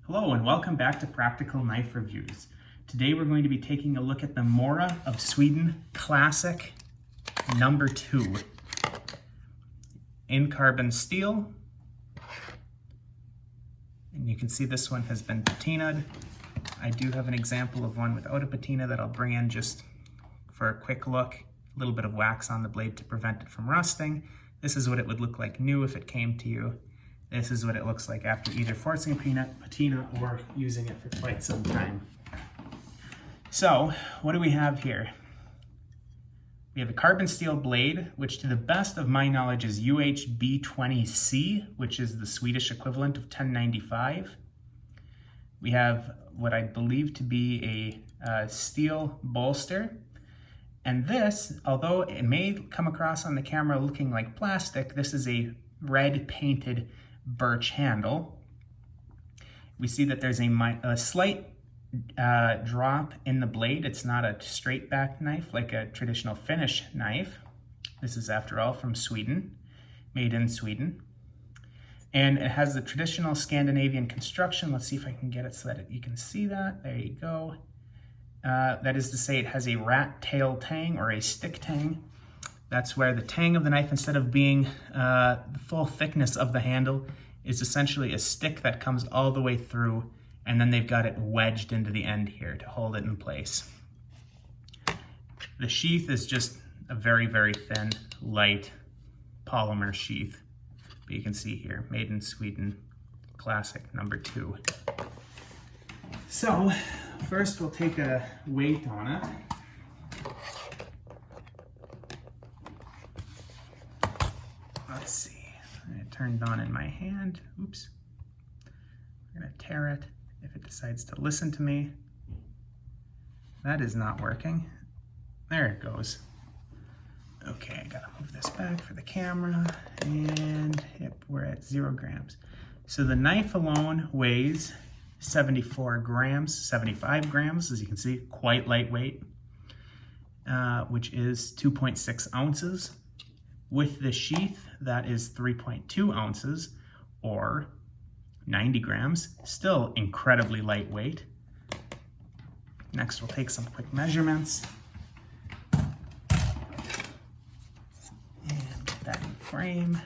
Hello and welcome back to Practical Knife Reviews. Today we're going to be taking a look at the Mora of Sweden Classic number 2 in carbon steel. And you can see this one has been patinaed. I do have an example of one without a patina that I'll bring in just for a quick look. A little bit of wax on the blade to prevent it from rusting. This is what it would look like new if it came to you. This is what it looks like after either forcing a patina or using it for quite some time. So, what do we have here? We have a carbon steel blade, which to the best of my knowledge is UHB20C, which is the Swedish equivalent of 1095. We have what I believe to be a steel bolster. And this, although it may come across on the camera looking like plastic, this is a red painted birch handle. We see that there's a slight drop in the blade. It's not a straight back knife like a traditional Finnish knife. This is, after all, from Sweden, made in Sweden. And it has the traditional Scandinavian construction. Let's see if I can get it so that you can see that. There you go. That is to say, it has a rat tail tang or a stick tang. That's where the tang of the knife, instead of being the full thickness of the handle, is essentially a stick that comes all the way through, and then they've got it wedged into the end here to hold it in place. The sheath is just a very, very thin, light polymer sheath. But you can see here, made in Sweden, classic number 2. So, first we'll take a weight on it. Let's see, it turned on in my hand. Oops. I'm gonna tear it if it decides to listen to me. That is not working. There it goes. Okay, I gotta move this back for the camera, and yep, we're at 0 grams. So the knife alone weighs 74 grams, 75 grams, as you can see, quite lightweight, which is 2.6 ounces. With the sheath, that is 3.2 ounces, or 90 grams, still incredibly lightweight. Next, we'll take some quick measurements. And get that in frame.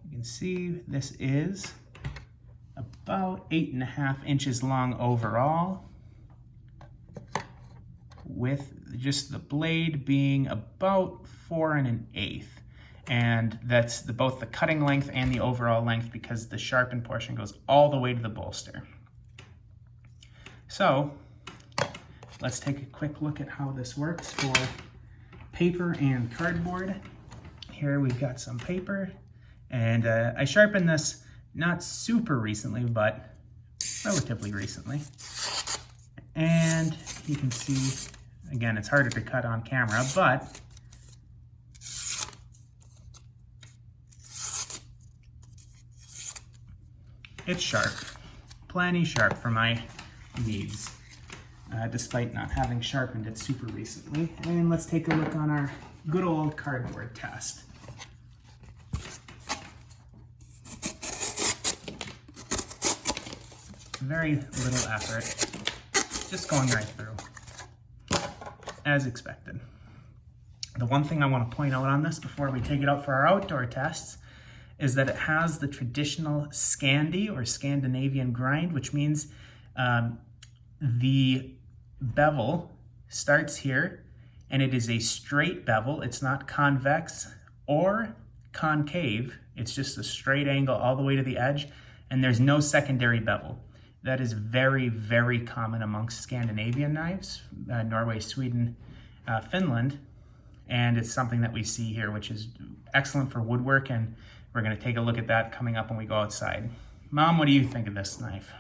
You can see this is about 8.5 inches long overall, with just the blade being about 4 1/8. And that's both the cutting length and the overall length, because the sharpened portion goes all the way to the bolster. So let's take a quick look at how this works for paper and cardboard. Here we've got some paper, and I sharpened this not super recently, but relatively recently. And you can see, again, it's harder to cut on camera, but it's sharp, plenty sharp for my needs, despite not having sharpened it super recently. And let's take a look on our good old cardboard test. Very little effort, just going right through, as expected. The one thing I want to point out on this before we take it out for our outdoor tests is that it has the traditional Scandi or Scandinavian grind, which means the bevel starts here, and it is a straight bevel. It's not convex or concave. It's just a straight angle all the way to the edge, and there's no secondary bevel. That is very, very common amongst Scandinavian knives, Norway, Sweden, Finland, and it's something that we see here, which is excellent for woodwork, and we're going to take a look at that coming up when we go outside. Mom, what do you think of this knife?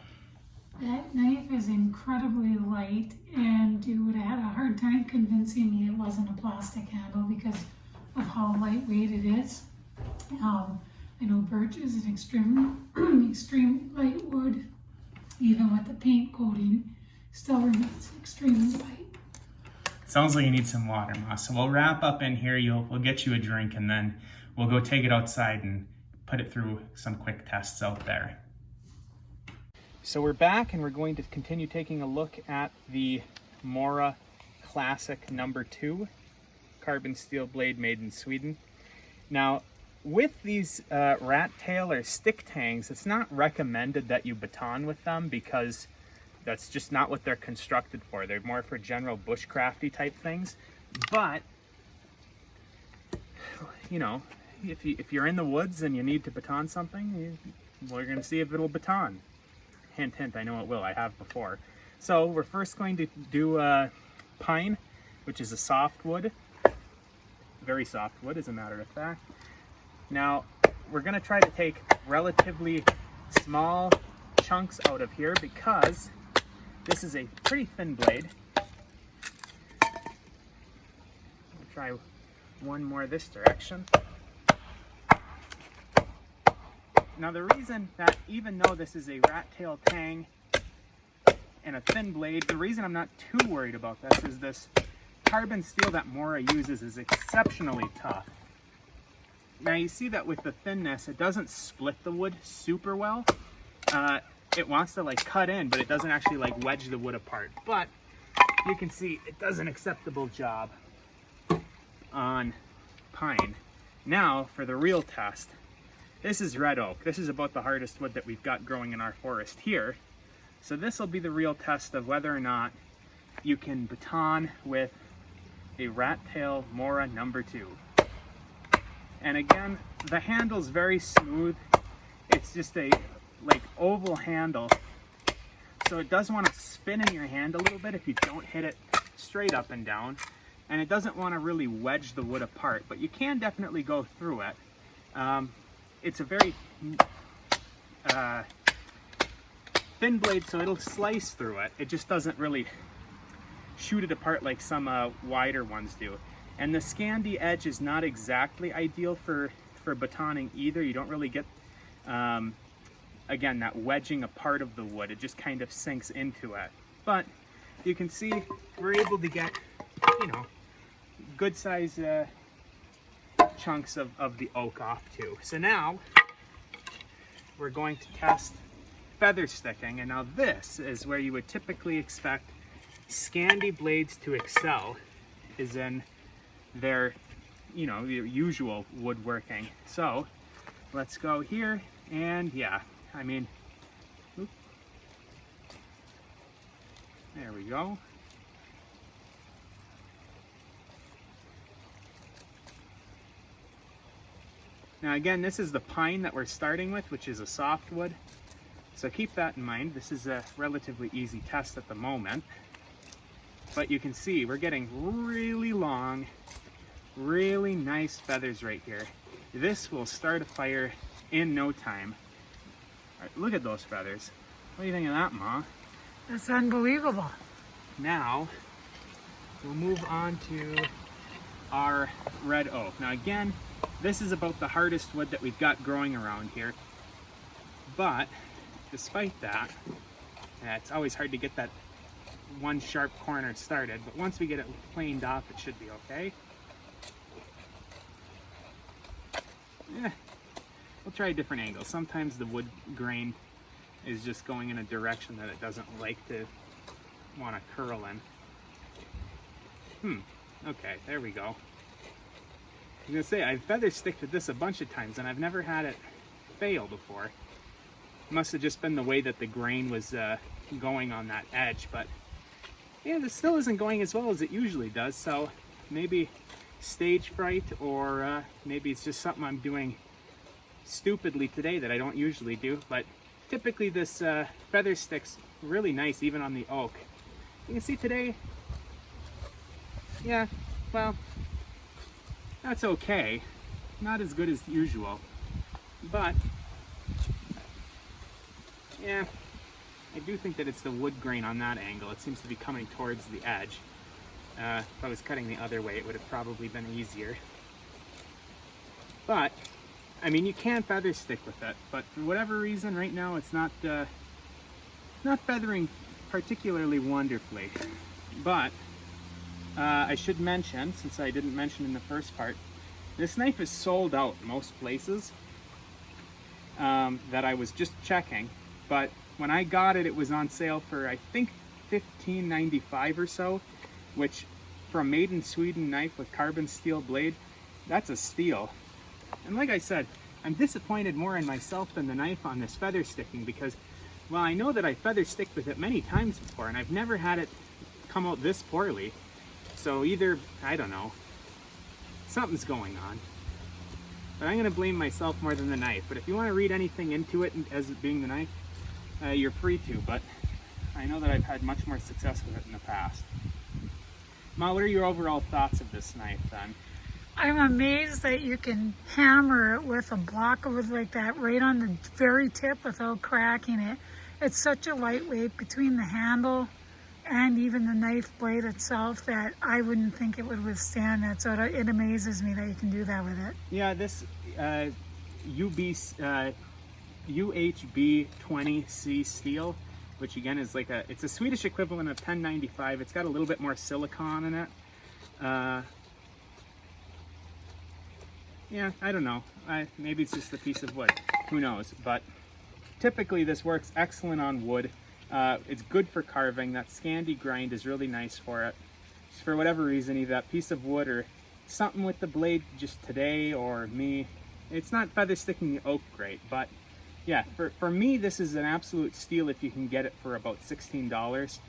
That knife is incredibly light, and you would have had a hard time convincing me it wasn't a plastic handle because of how lightweight it is. I know birch is an extremely light wood. Even with the paint coating, still remains extremely light. Sounds like you need some water, Ma. So we'll wrap up in here. We'll get you a drink, and then we'll go take it outside and put it through some quick tests out there. So we're back and we're going to continue taking a look at the Mora Classic #2 carbon steel blade made in Sweden. Now, with these rat tail or stick tangs, it's not recommended that you baton with them because that's just not what they're constructed for. They're more for general bushcrafty type things. But, you know, if you're in the woods and you need to baton something, we're going to see if it'll baton. Hint, hint, I know it will. I have before. So we're first going to do pine, which is a softwood. Very soft wood, as a matter of fact. Now, we're going to try to take relatively small chunks out of here because this is a pretty thin blade. We'll try one more this direction. Now, the reason that even though this is a rat tail tang and a thin blade, the reason I'm not too worried about this is this carbon steel that Mora uses is exceptionally tough. Now you see that with the thinness, it doesn't split the wood super well. It wants to like cut in, but it doesn't actually like wedge the wood apart. But you can see it does an acceptable job on pine. Now for the real test. This is red oak. This is about the hardest wood that we've got growing in our forest here. So this will be the real test of whether or not you can baton with a rat tail Mora #2. And again, the handle's very smooth. It's just a like oval handle. So it does want to spin in your hand a little bit if you don't hit it straight up and down. And it doesn't want to really wedge the wood apart, but you can definitely go through it. It's a very thin blade, so it'll slice through it. It just doesn't really shoot it apart like some wider ones do. And the Scandi edge is not exactly ideal for batoning either. You don't really get, again, that wedging apart of the wood. It just kind of sinks into it. But you can see we're able to get, you know, good size chunks of the oak off too. So now we're going to test feather sticking, and now this is where you would typically expect Scandi blades to excel, is in their, you know, your usual woodworking. So let's go here, and yeah, I mean, there we go. Now again, this is the pine that we're starting with, which is a softwood. So keep that in mind. This is a relatively easy test at the moment. But you can see we're getting really long, really nice feathers right here. This will start a fire in no time. All right, look at those feathers. What do you think of that, Ma? That's unbelievable. Now, we'll move on to our red oak. Now again, this is about the hardest wood that we've got growing around here. But despite that, it's always hard to get that one sharp corner started, but once we get it planed off, it should be okay. We'll try a different angle. Sometimes the wood grain is just going in a direction that it doesn't like to want to curl in. Okay, there we go. I was gonna say, I've feather sticked with this a bunch of times and I've never had it fail before. It must have just been the way that the grain was going on that edge, but yeah, this still isn't going as well as it usually does, so maybe stage fright, or maybe it's just something I'm doing stupidly today that I don't usually do. But typically this feather sticks really nice even on the oak. You can see today, yeah, well, that's okay. Not as good as usual, but yeah, I do think that it's the wood grain on that angle. It seems to be coming towards the edge. If I was cutting the other way, it would have probably been easier. But, I mean, you can feather stick with it, but for whatever reason, right now, it's not feathering particularly wonderfully. But, I should mention, since I didn't mention in the first part, this knife is sold out most places that I was just checking. But when I got it, it was on sale for I think $15.95 or so, which for a made in Sweden knife with carbon steel blade, that's a steal. And like I said, I'm disappointed more in myself than the knife on this feather sticking, because, well, I know that I feather sticked with it many times before and I've never had it come out this poorly. So either, I don't know, something's going on. But I'm gonna blame myself more than the knife. But if you wanna read anything into it as it being the knife, you're free to, but I know that I've had much more success with it in the past. Ma, what are your overall thoughts of this knife then? I'm amazed that you can hammer it with a block of wood like that right on the very tip without cracking it. It's such a lightweight between the handle and even the knife blade itself that I wouldn't think it would withstand that. So it amazes me that you can do that with it. Yeah, this UHB 20C steel, which again is like it's a Swedish equivalent of 1095. It's got a little bit more silicone in it. Yeah, I don't know. Maybe it's just a piece of wood. Who knows? But typically this works excellent on wood. It's good for carving. That Scandi grind is really nice for it. Just for whatever reason, either that piece of wood or something with the blade just today or me. It's not feather sticking the oak great, but yeah, for me, this is an absolute steal if you can get it for about $16.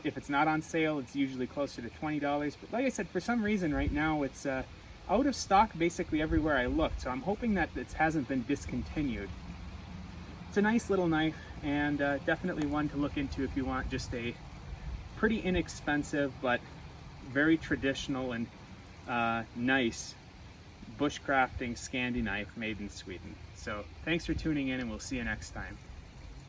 If it's not on sale, it's usually closer to $20. But like I said, for some reason right now, it's out of stock basically everywhere I looked. So I'm hoping that it hasn't been discontinued. It's a nice little knife, and definitely one to look into if you want just a pretty inexpensive but very traditional and nice bushcrafting Scandi knife made in Sweden. So thanks for tuning in, and we'll see you next time.